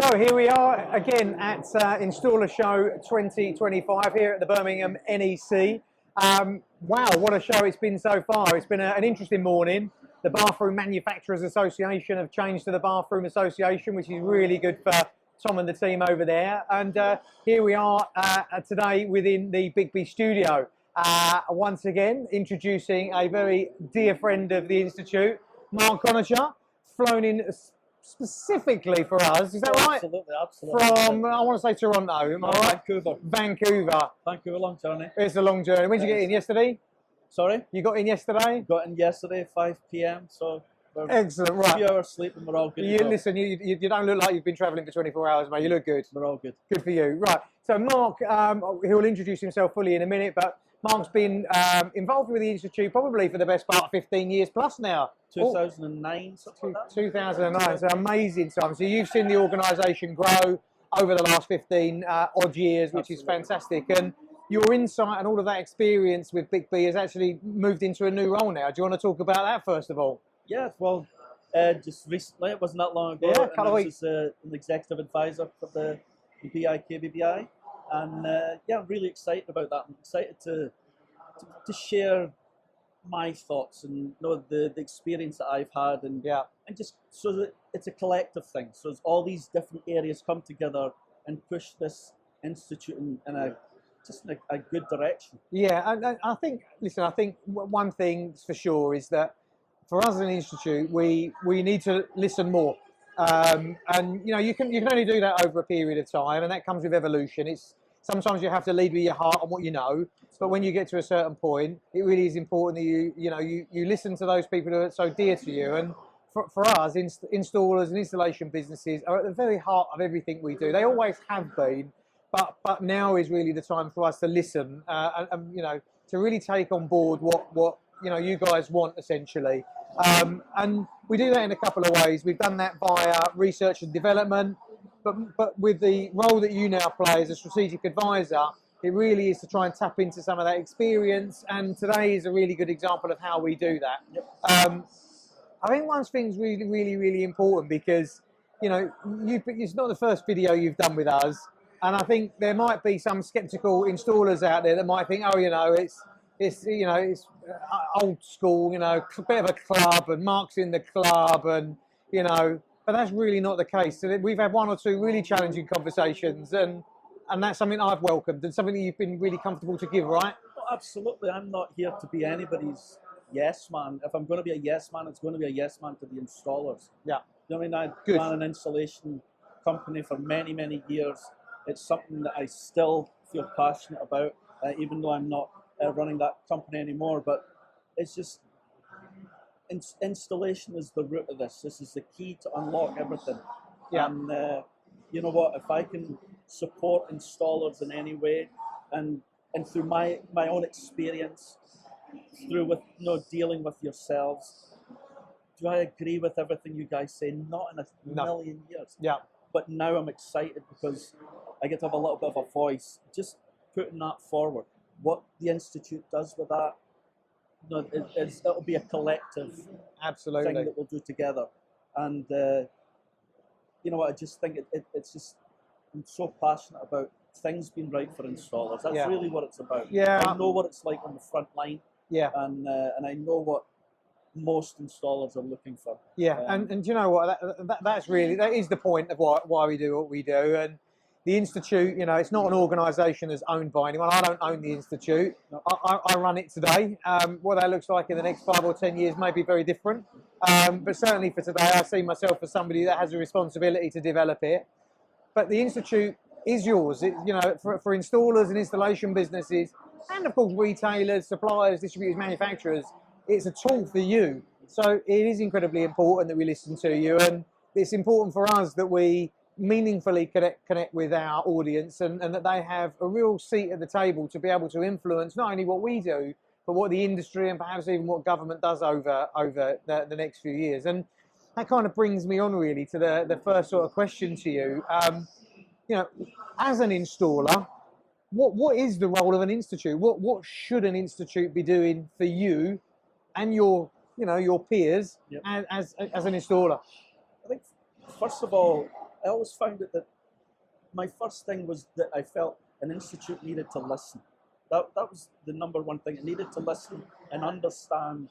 So here we are again at Installershow 2025 here at the Birmingham NEC. Wow, what a show it's been so far. It's been an interesting morning. The Bathroom Manufacturers Association have changed to the Bathroom Association, which is really good for Tom and the team over there. And here we are today within the BiKBBI studio. Once again, introducing a very dear friend of the Institute, Mark Conacher, flown in specifically for us, is that right? Absolutely, absolutely. From, I want to say Toronto, am I right? Vancouver. Vancouver, long journey. It's a long journey. When did you get in yesterday? Sorry? You got in yesterday? Got in yesterday, 5 p.m, so we're excellent, right. A few hours sleep and we're all good. Listen, you don't look like you've been travelling for 24 hours, mate. You look good. We're all good. Good for you. Right, so Mark, he'll introduce himself fully in a minute, but Mark's been involved with the Institute probably for the best part of 15 years plus now. 2009, something like that. 2009, so amazing time. So you've seen the organisation grow over the last 15 odd years, which is fantastic. And your insight and all of that experience with BiKBBI has actually moved into a new role now. Do you want to talk about that first of all? Yeah, well, just recently, it wasn't that long ago. Yeah, a couple of weeks. I was an executive advisor for the BiKBBI. And yeah, I'm really excited about that. I'm excited to share my thoughts and the experience that I've had, and just so that it's a collective thing. So as all these different areas come together and push this institute in a good direction. Yeah, and I think, listen, I think one thing for sure is that for us as an institute, we need to listen more. And you can only do that over a period of time, and that comes with evolution. Sometimes you have to lead with your heart on what you know, but when you get to a certain point, it really is important that you listen to those people who are so dear to you. And for us, installers and installation businesses are at the very heart of everything we do. They always have been, but now is really the time for us to listen and to really take on board what you guys want essentially. And we do that in a couple of ways. We've done that via research and development. But with the role that you now play as a strategic advisor, it really is to try and tap into some of that experience. And today is a really good example of how we do that. Yep. I think one thing's really, really, really important because, it's not the first video you've done with us. And I think there might be some skeptical installers out there that might think, it's old school, a bit of a club, and Mark's in the club, and, but that's really not the case. So we've had one or two really challenging conversations, and that's something I've welcomed and something that you've been really comfortable to give, right? Well, absolutely. I'm not here to be anybody's yes man. If I'm going to be a yes man, it's going to be a yes man to the installers. Yeah. I ran an installation company for many, many years. It's something that I still feel passionate about, even though I'm not running that company anymore. But it's just, installation is the root of this. This is the key to unlock everything. Yeah. And you know what? If I can support installers in any way, and through my own experience, through with dealing with yourselves, do I agree with everything you guys say? Not in a million years. Yeah. But now I'm excited because I get to have a little bit of a voice. Just putting that forward. What the Institute does with that, it'll be a collective thing that we'll do together. And you know what, I just think it's just, I'm so passionate about things being right for installers. That's really what it's about. Yeah. I know what it's like on the front line. Yeah. And I know what most installers are looking for. Yeah, and you know what, that is the point of why we do what we do. And the Institute, it's not an organisation that's owned by anyone. I don't own the Institute. No. I run it today. What that looks like in the next 5 or 10 years may be very different. But certainly for today, I see myself as somebody that has a responsibility to develop it. But the Institute is yours. For installers and installation businesses, and of course retailers, suppliers, distributors, manufacturers, it's a tool for you. So it is incredibly important that we listen to you, and it's important for us that we meaningfully connect with our audience, and that they have a real seat at the table to be able to influence not only what we do, but what the industry and perhaps even what government does over the next few years. And that kind of brings me on really to the first sort of question to you. As an installer, what is the role of an institute? What should an institute be doing for you and your peers as an installer? I think first of all, I always found it that my first thing was that I felt an institute needed to listen. That was the number one thing. It needed to listen and understand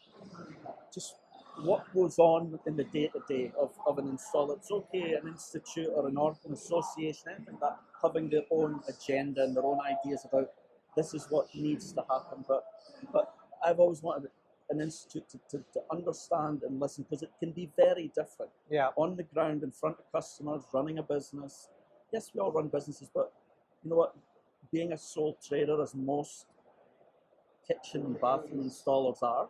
just what goes on in the day-to-day of an installer. It's okay, an institute or an association, anything that having their own agenda and their own ideas about this is what needs to happen. But I've always wanted an institute to understand and listen, because it can be very different. Yeah. On the ground, in front of customers, running a business. Yes, we all run businesses, but you know what? Being a sole trader, as most kitchen and bathroom installers are,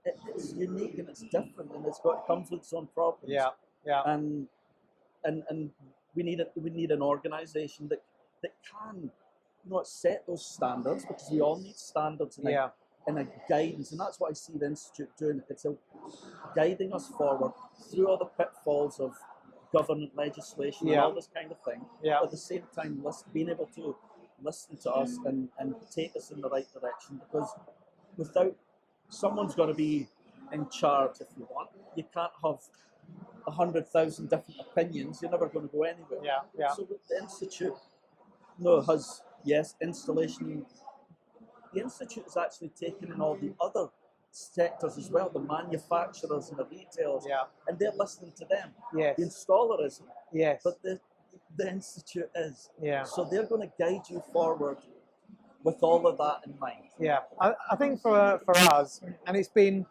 it's unique and it's different, and it comes with its own problems. Yeah. Yeah. And we need an organisation that can, you know, set those standards, because we all need standards and a guidance, and that's what I see the institute doing. It's guiding us forward through all the pitfalls of government legislation and all this kind of thing. Yeah. But at the same time, being able to listen to us and take us in the right direction, because without someone's got to be in charge. If you want, you can't have 100,000 different opinions. You're never going to go anywhere. Yeah. Yeah. So with the institute, has installation. The institute is actually taking in all the other sectors as well, the manufacturers and the retailers, and they're listening to them. Yes. The installer isn't. Yes. But the institute is. Yeah. So they're going to guide you forward with all of that in mind. Yeah. I think for us, and it's been,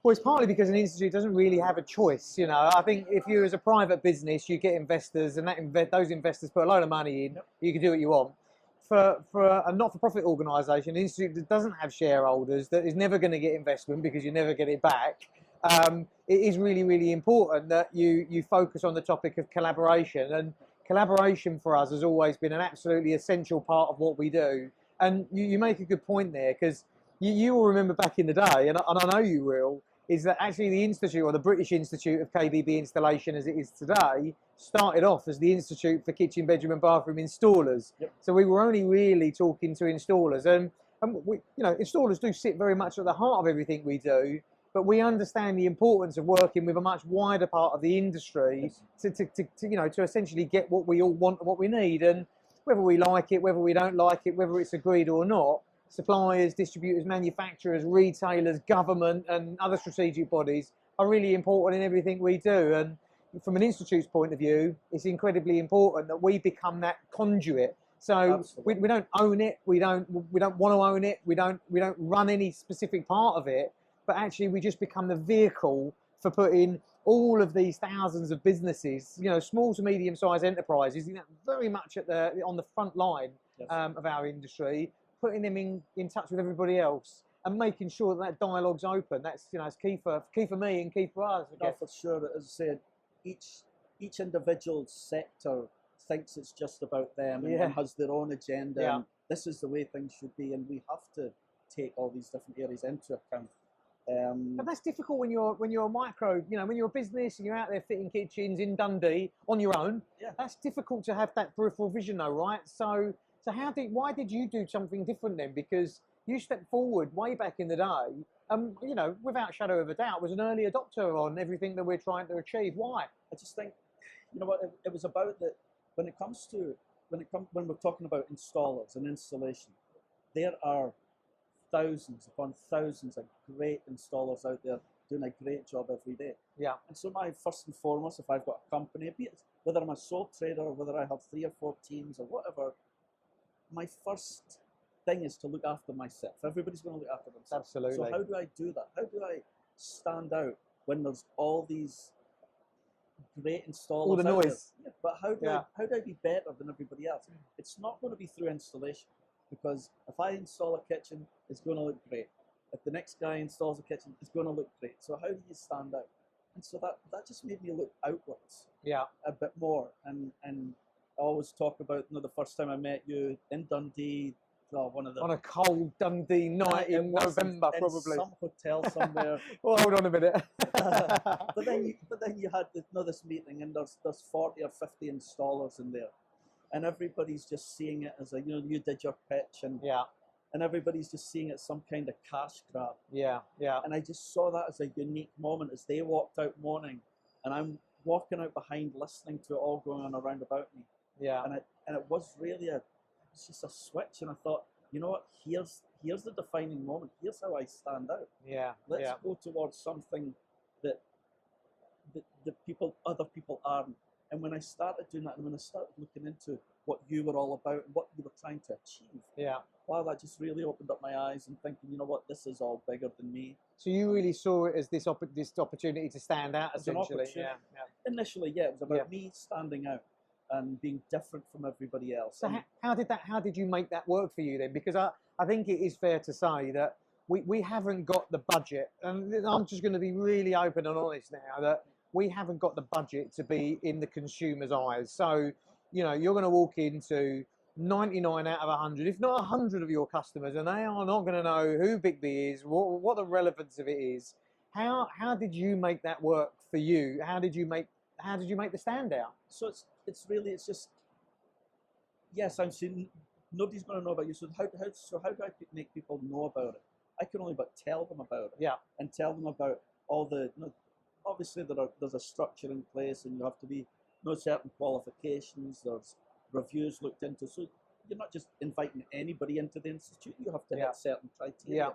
well, it's partly because an institute doesn't really have a choice. You know, I think if you as a private business, you get investors, and those investors put a load of money in, you can do what you want. For a not-for-profit organisation, an institute that doesn't have shareholders, that is never going to get investment because you never get it back, it is really, really important that you focus on the topic of collaboration. And collaboration for us has always been an absolutely essential part of what we do. And you make a good point there, because you will remember back in the day, and I know you will, is that actually the Institute, or the British Institute of KBB Installation as it is today, started off as the Institute for Kitchen, Bedroom and Bathroom Installers. Yep. So we were only really talking to installers, and we, you know, installers do sit very much at the heart of everything we do, but we understand the importance of working with a much wider part of the industry to essentially get what we all want and what we need. And whether we like it, whether we don't like it, whether it's agreed or not, suppliers, distributors, manufacturers, retailers, government and other strategic bodies are really important in everything we do. And from an institute's point of view, it's incredibly important that we become that conduit. So we don't own it, we don't want to own it, we don't run any specific part of it, but actually we just become the vehicle for putting all of these thousands of businesses, you know, small to medium-sized enterprises, you know, very much on the front line of our industry, putting them in touch with everybody else and making sure that dialogue's open. That's, you know, it's key for me and key for us. No, for sure. As I said, each individual sector thinks it's just about them and has their own agenda. Yeah. And this is the way things should be, and we have to take all these different areas into account. But that's difficult when you're a micro, you know, when you're a business and you're out there fitting kitchens in Dundee on your own. Yeah. That's difficult to have that peripheral vision, though, right? So why did you do something different then? Because you stepped forward way back in the day, you know, without a shadow of a doubt, was an early adopter on everything that we're trying to achieve. Why? I just think, you know what, it was about that when we're talking about installers and installation, there are thousands upon thousands of great installers out there doing a great job every day. Yeah. And so my first and foremost, if I've got a company, be it whether I'm a sole trader or whether I have 3 or 4 teams or whatever, my first thing is to look after myself. Everybody's going to look after themselves. Absolutely. So how do I do that? How do I stand out when there's all these great installers? All the noise. Yeah, but how do I be better than everybody else? It's not going to be through installation, because if I install a kitchen, it's going to look great. If the next guy installs a kitchen, it's going to look great. So how do you stand out? And so that just made me look outwards. Yeah. A bit more. And I always talk about, you know, the first time I met you in Dundee, on a cold Dundee night in November, probably. Some hotel somewhere. Well, hold on a minute. but then you had this meeting, and there's 40 or 50 installers in there, and everybody's just seeing it as you did your pitch, and everybody's just seeing it as some kind of cash grab. Yeah. And I just saw that as a unique moment as they walked out mourning, and I'm walking out behind, listening to it all going on around about me. Yeah. And it was really it's just a switch, and I thought, you know what, here's the defining moment. Here's how I stand out. Yeah. Let's go towards something that other people aren't. And when I started doing that, and when I started looking into what you were all about and what you were trying to achieve, wow, that just really opened up my eyes and thinking, you know what, this is all bigger than me. So you really saw it as this opportunity to stand out, essentially. Yeah. Initially, yeah, it was about me standing out and being different from everybody else. So how did you make that work for you then? Because I think it is fair to say that we haven't got the budget, and I'm just going to be really open and honest now, that we haven't got the budget to be in the consumer's eyes. So, you know, you're going to walk into 99 out of 100, if not 100 of your customers, and they are not going to know who BiKBBI is, what the relevance of it is. How did you make that work for you? How did you make the standout? So it's just, yes, I'm saying nobody's going to know about you. So how do I make people know about it? I can only but tell them about it. Yeah. And tell them about all the, obviously there's a structure in place, and you have to be certain qualifications. There's reviews looked into. So you're not just inviting anybody into the institute. You have to hit certain criteria. Yeah.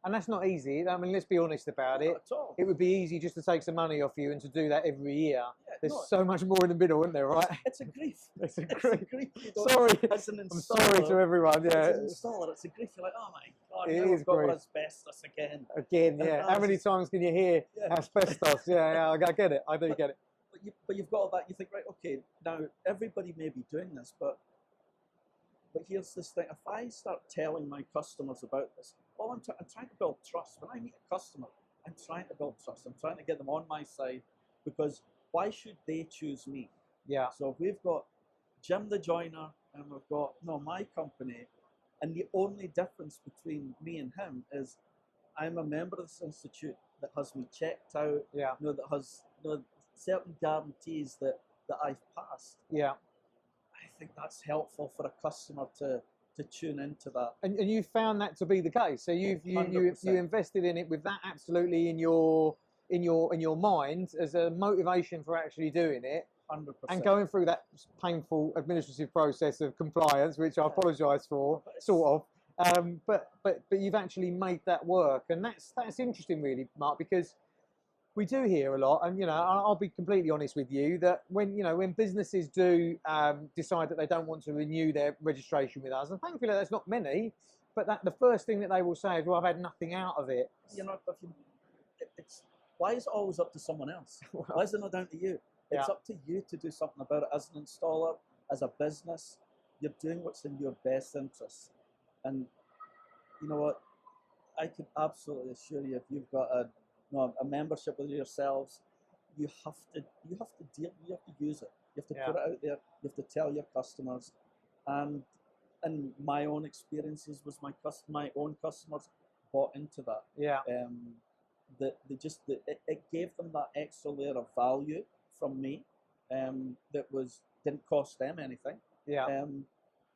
And that's not easy. I mean, let's be honest about it. Not at all. It would be easy just to take some money off you and to do that every year. Yeah, There's so much more in the middle, isn't there, right? It's a grief. It's a grief. Sorry. As an installer, I'm sorry to everyone. Yeah. As an installer, it's a grief. You're like, oh my God, it now is we've got grief. asbestos again. Again, yeah. How many times can you hear asbestos? Yeah, I get it. I do get it. But you've got all that. You think, right, okay, now everybody may be doing this, but here's this thing. If I start telling my customers about this, well, I'm trying to build trust. When I meet a customer, I'm trying to build trust. I'm trying to get them on my side, because why should they choose me? Yeah. So if we've got Jim the joiner, and we've got my company, and the only difference between me and him is I'm a member of this institute that has me checked out. Yeah. That has certain guarantees that I've passed. Yeah. I think that's helpful for a customer to tune into that. And you found that to be the case. So you invested in it with that absolutely in your mind as a motivation for actually doing it. 100%. And going through that painful administrative process of compliance, which I apologise for, sort of. But you've actually made that work, and that's interesting, really, Mark, because we do hear a lot, and I'll be completely honest with you, that when businesses do decide that they don't want to renew their registration with us, and thankfully that's not many, but that the first thing that they will say is, well, I've had nothing out of it. Why is it always up to someone else? Why is it not down to you? It's up to you to do something about it. As an installer, as a business, you're doing what's in your best interest. And you know what? I can absolutely assure you, if you've got a membership with yourselves, you have to use it. You have to put it out there. You have to tell your customers. And my own experiences was my own customers bought into that. Yeah. It gave them that extra layer of value from me, that didn't cost them anything. Yeah.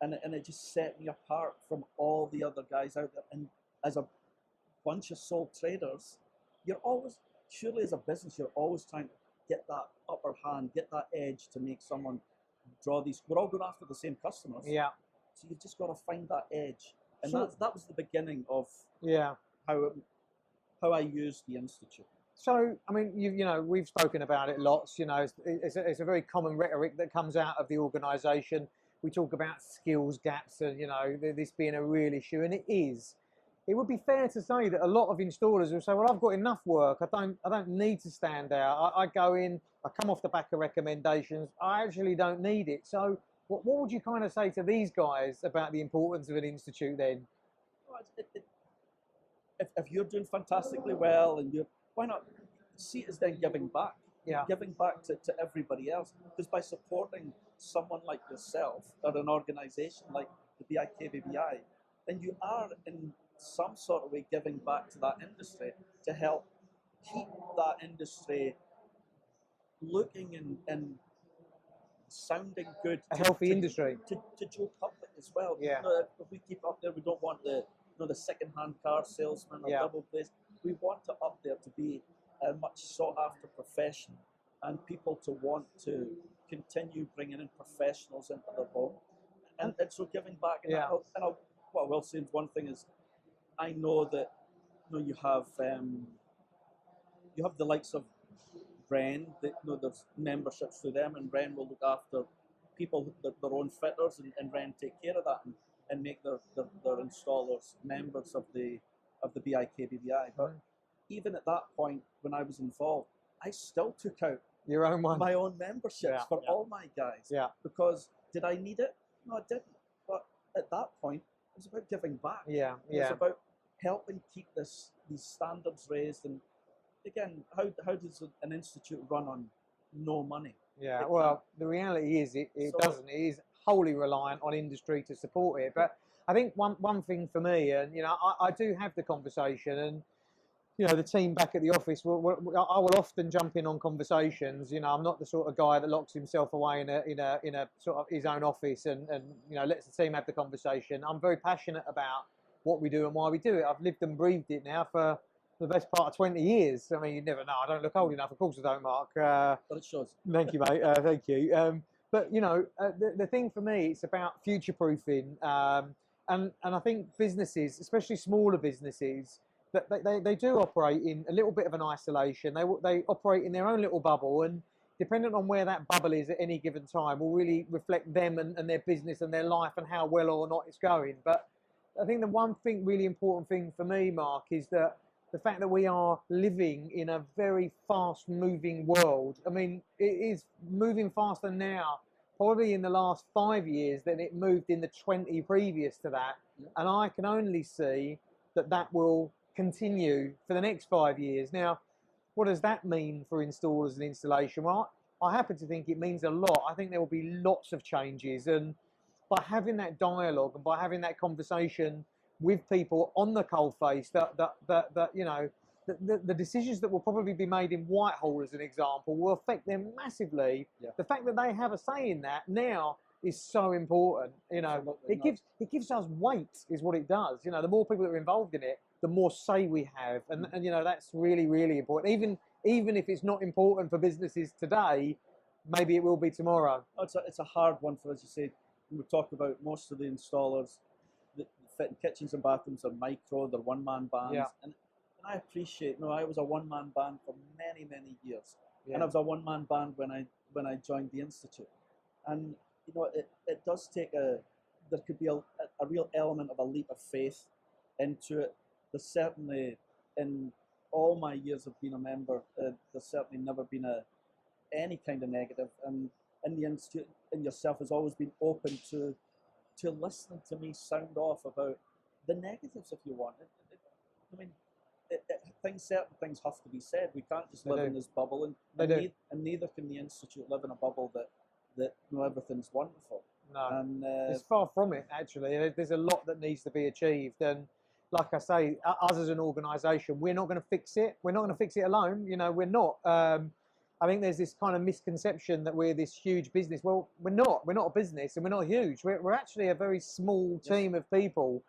And it just set me apart from all the other guys out there. And as a bunch of sole traders, you're always, surely as a business, you're always trying to get that upper hand, get that edge to make someone draw these. We're all going after the same customers. Yeah. So you've just got to find that edge. And that was the beginning of how I used the Institute. So, I mean, we've spoken about it lots. It's a very common rhetoric that comes out of the organisation. We talk about skills gaps and, this being a real issue, and it is. It would be fair to say that a lot of installers will say, well, I've got enough work. I don't need to stand out. I go in, I come off the back of recommendations. I actually don't need it. So what would you kind of say to these guys about the importance of an institute then? If you're doing fantastically well, and why not see it as then giving back? Yeah. Giving back to everybody else. Because by supporting someone like yourself or an organisation like the BiKBBI, then you are in some sort of way giving back to that industry to help keep that industry looking and sounding good. A healthy industry. To Joe public as well. Yeah. If we keep up there, we don't want the second-hand car salesman or double place. We want it up there to be a much sought-after profession, and people to want to continue bringing in professionals into their home, and so giving back. Yeah. What I will say is one thing is, I know that you have the likes of Ren, that there's memberships through them, and Ren will look after people, their own fitters, and Ren take care of that and make their installers members of the BiKBBI. But even at that point, when I was involved, I still took out your own one, my own memberships for all my guys. Yeah. Because did I need it? No, I didn't. But at that point, it was about giving back. Yeah. It was about helping keep these standards raised. And again, how does an institute run on no money? Yeah, well, the reality is it doesn't. It is wholly reliant on industry to support it. But I think one thing for me, and I do have the conversation, and the team back at the office, I will often jump in on conversations. I'm not the sort of guy that locks himself away in a sort of his own office and lets the team have the conversation. I'm very passionate about what we do and why we do it. I've lived and breathed it now for the best part of 20 years. I mean, you never know. I don't look old enough. Of course I don't, Mark. But it shows. Thank you, mate. Thank you. But, the thing for me, it's about future-proofing. And I think businesses, especially smaller businesses, that they do operate in a little bit of an isolation. They operate in their own little bubble, and depending on where that bubble is at any given time will really reflect them and their business and their life and how well or not it's going. But I think the one thing, really important thing for me, Mark, is that the fact that we are living in a very fast-moving world. I mean, it is moving faster now, probably in the last 5 years, than it moved in the 20 previous to that. Yeah. And I can only see that will continue for the next 5 years. Now, what does that mean for installers and installation? Well, I happen to think it means a lot. I think there will be lots of changes, and by having that dialogue and by having that conversation with people on the coalface, the decisions that will probably be made in Whitehall, as an example, will affect them massively. Yeah. The fact that they have a say in that now is so important. It gives us weight, is what it does. The more people that are involved in it, the more say we have, and that's really, really important. Even if it's not important for businesses today, maybe it will be tomorrow. It's a hard one for us. You say, we talk about most of the installers that fit in kitchens and bathrooms are micro, they're one-man bands. Yeah. And I appreciate, I was a one-man band for many, many years. Yeah. And I was a one-man band when I joined the Institute. And, it does take there could be a real element of a leap of faith into it. There's certainly, in all my years of being a member, there's certainly never been any kind of negative. And in the Institute, and yourself has always been open to listening to me sound off about the negatives, if you want. Certain things have to be said. We can't just live in this bubble, and neither can the Institute live in a bubble that everything's wonderful. No, and it's far from it, actually. There's a lot that needs to be achieved, and like I say, us as an organisation, we're not going to fix it. We're not going to fix it alone. We're not. I think there's this kind of misconception that we're this huge business. Well, we're not. We're not a business, and we're not huge. We're actually a very small team of people,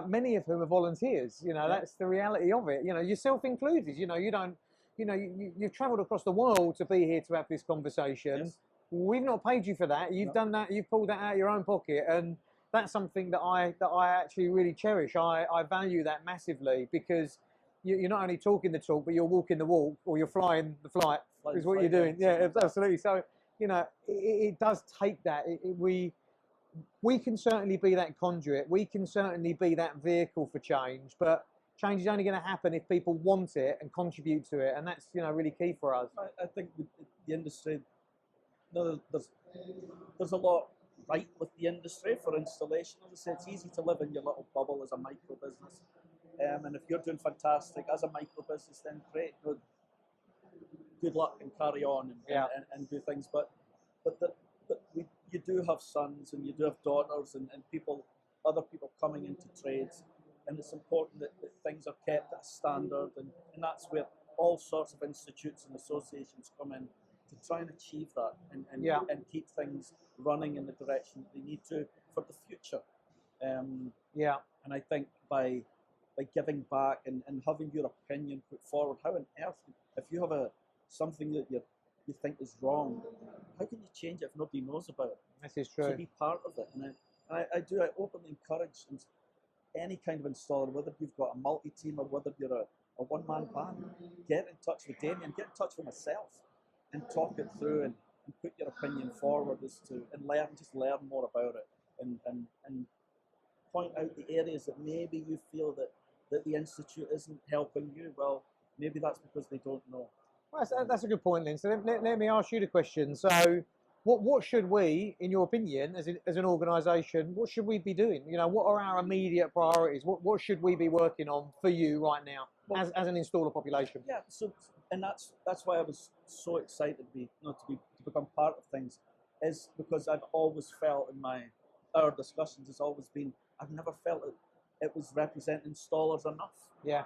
many of whom are volunteers. That's the reality of it. Yourself included. You've travelled across the world to be here to have this conversation. Yes. We've not paid you for that. You've done that. You've pulled that out of your own pocket, and that's something that I actually really cherish. I value that massively, because you're not only talking the talk, but you're walking the walk, or you're flying the flight. Is what you're doing. Yeah, absolutely. So, it does take that. We can certainly be that conduit. We can certainly be that vehicle for change. But change is only going to happen if people want it and contribute to it, and that's really key for us. I think the industry. There's a lot right with the industry for installation. As I say, it's easy to live in your little bubble as a micro business, and if you're doing fantastic as a micro business, then great. Good luck and carry on and do things. But you do have sons and you do have daughters and other people coming into trades, and it's important that things are kept at a standard, and that's where all sorts of institutes and associations come in to try and achieve that and keep things running in the direction that they need to for the future. And I think by giving back and having your opinion put forward, how on earth, if you have something that you think is wrong, how can you change it if nobody knows about it? This is To true. be part of it. And I openly encourage any kind of installer, whether you've got a multi-team or whether you're a one-man band, get in touch with Damian, get in touch with myself, and talk it through and put your opinion forward and learn more about it and point out the areas that maybe you feel that the institute isn't helping you. Well, maybe that's because they don't know. Well, that's a good point, Lynn. So let me ask you the question. So what should we, in your opinion, as an organisation, what should we be doing? You know, what are our immediate priorities? What should we be working on for you right now as an installer population? Yeah, so and that's why I was so excited to become part of things, is because I've always felt in our discussions has always been, I've never felt it was representing installers enough. Yeah.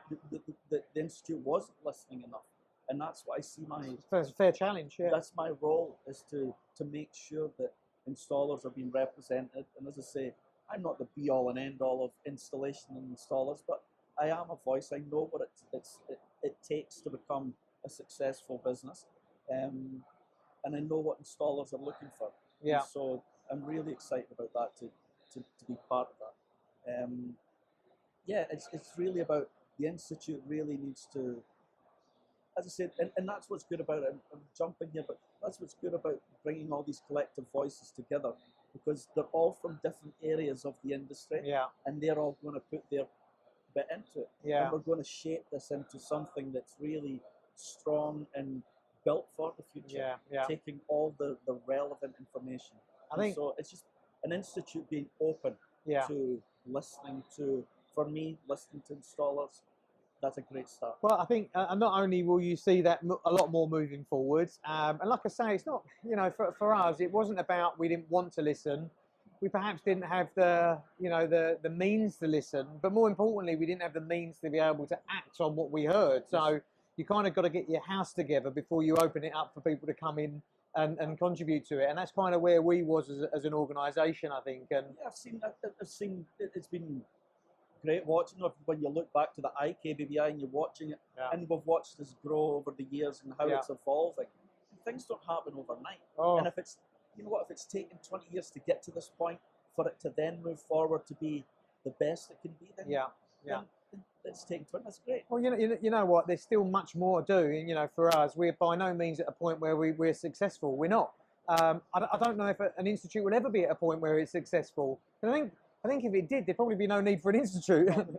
The institute wasn't listening enough. And that's what I see It's a fair challenge, yeah. That's my role, is to make sure that installers are being represented. And as I say, I'm not the be all and end all of installation and installers, but I am a voice. I know what it takes to become a successful business, and I know what installers are looking for. Yeah. And so I'm really excited about that to be part of that. Yeah, it's really about the institute really needs to. As I said, and that's what's good about it. I'm jumping here, but that's what's good about bringing all these collective voices together, because they're all from different areas of the industry, Yeah. and they're all going to put their bit into it. Yeah. And we're going to shape this into something that's really strong and built for the future, Yeah. Yeah. taking all the relevant information. I think so it's just an institute being open to listening to, for me, listening to installers. That's a great start. Well, I think not only will you see that a lot more moving forwards, and like I say, it's not, you know, for us, it wasn't about we didn't want to listen. We perhaps didn't have the means to listen, but more importantly, we didn't have the means to be able to act on what we heard. So you kind of got to get your house together before you open it up for people to come in and contribute to it. And that's kind of where we was as an organisation, I think. And yeah, I've seen it's been great watching when you look back to the iKBBI and you're watching it, and we've watched this grow over the years and how it's evolving. Things don't happen overnight. And if it's, you know what, if it's taken 20 years to get to this point, for it to then move forward to be the best it can be, then then it's taken 20. That's great. Well, you know what, there's still much more to do. You know, for us, we're by no means at a point where we're successful. We're not. I don't know if an institute will ever be at a point where it's successful. And I think if it did, there'd probably be no need for an institute. And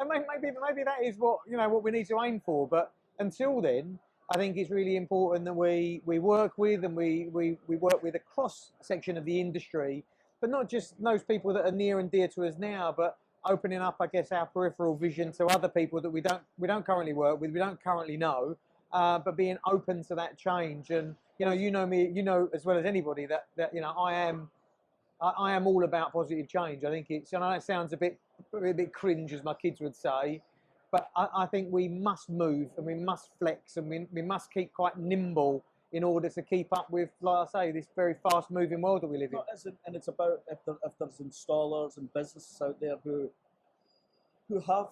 maybe that is what we need to aim for. But until then, I think it's really important that we work with and we work with a cross section of the industry, but not just those people that are near and dear to us now, but opening up, I guess, our peripheral vision to other people that we don't currently work with, we don't currently know, but being open to that change. And you know me, you know as well as anybody that I am all about positive change. I think I know it sounds a bit cringe, as my kids would say, but I think we must move and we must flex and we must keep quite nimble in order to keep up with, like I say, this very fast-moving world that we live in. And it's about if there's installers and businesses out there who have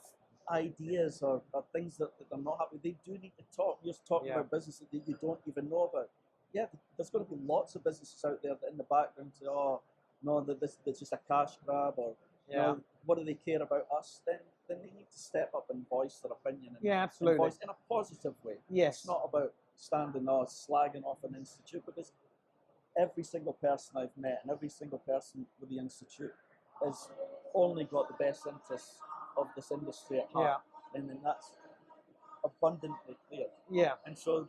ideas or things that they're not happy, they do need to talk. You're talking about businesses that you don't even know about. Yeah, there's going to be lots of businesses out there that in the background say, oh, no, that's just a cash grab, or no, what do they care about us? Then they need to step up and voice their opinion. Absolutely. And voice in a positive way. Yes. It's not about standing or slagging off an institute, because every single person I've met and every single person with the institute has only got the best interests of this industry at heart. And then that's abundantly clear. Yeah. And so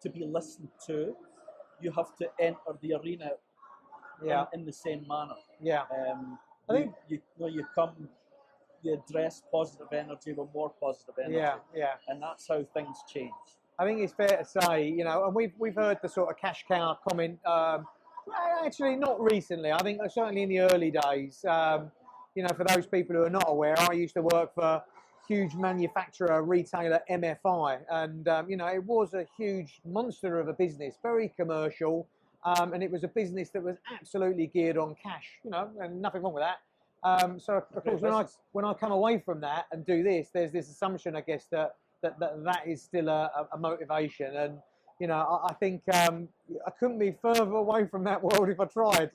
to be listened to, you have to enter the arena in the same manner. Yeah. I think you address positive energy with more positive energy. Yeah. And that's how things change. I think it's fair to say, and we've heard the sort of cash cow comment. Actually, not recently. I think certainly in the early days. For those people who are not aware, I used to work for huge manufacturer retailer MFI, and it was a huge monster of a business, very commercial. And it was a business that was absolutely geared on cash, and nothing wrong with that. So of course, when I come away from that and do this, there's this assumption, I guess, that is still a motivation. And you know, I think I couldn't be further away from that world if I tried.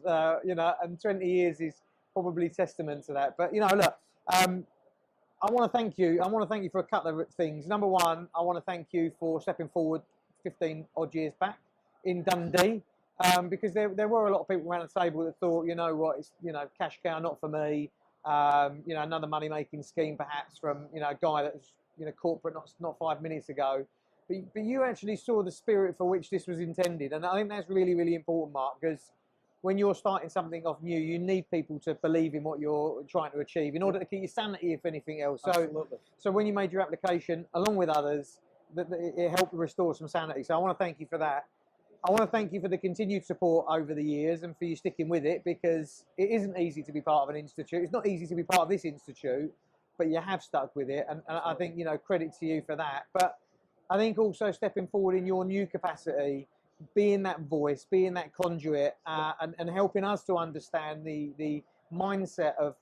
You know, and 20 years is probably testament to that. But you know, look, I want to thank you. I want to thank you for a couple of things. Number one, I want to thank you for stepping forward 15 odd years back in Dundee, because there were a lot of people around the table that thought, you know what, it's, you know, cash cow, not for me. You know, another money making scheme perhaps from, you know, a guy that was, you know, corporate not 5 minutes ago. But you actually saw the spirit for which this was intended, and I think that's really, really important, Mark, because when you're starting something off new, you need people to believe in what you're trying to achieve in order to keep your sanity, if anything else. So when you made your application, along with others, it helped restore some sanity. So I want to thank you for that. I want to thank you for the continued support over the years and for you sticking with it, because it isn't easy to be part of an institute. It's not easy to be part of this institute, but you have stuck with it, and I think, you know, credit to you for that. But I think also stepping forward in your new capacity, being that voice, being that conduit, and helping us to understand the mindset of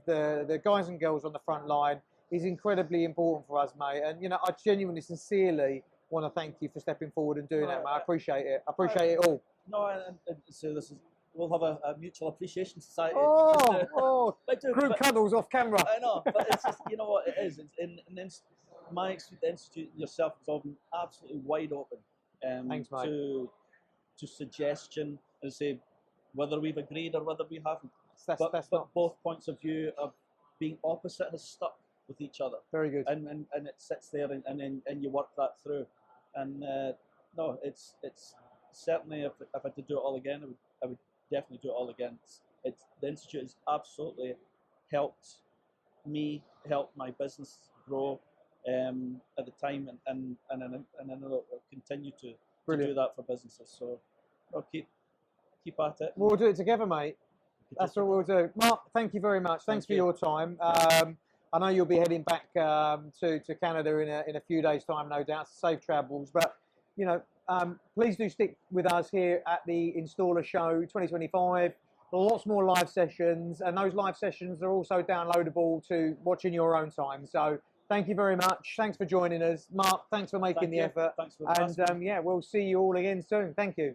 the guys and girls on the front line is incredibly important for us, mate. And, you know, I genuinely, sincerely want to thank you for stepping forward and doing that, mate. I appreciate it. I appreciate it all. No, and so this is, we'll have a mutual appreciation society. Group cuddles off camera. I know, but it's just, you know what it is. It's my institute yourself has all been absolutely wide open. Thanks, mate. To suggestion, and say whether we've agreed or whether we haven't. That's not both points of view of being opposite has stuck with each other. Very good. And it sits there, and you work that through. And no, it's certainly, if I had to do it all again, I would definitely do it all again. The institute has absolutely helped me, helped my business grow at the time, and I know it will continue to do that for businesses. So I'll keep at it. We'll do it together, mate. That's what we'll do. Mark, thank you very much. Thanks for your time. I know you'll be heading back to Canada in a few days' time, no doubt. Safe travels. But, you know, please do stick with us here at the Installershow 2025. Lots more live sessions, and those live sessions are also downloadable to watch in your own time. So thank you very much. Thanks for joining us. Mark, thanks for making the effort. Thanks for and yeah, we'll see you all again soon. Thank you.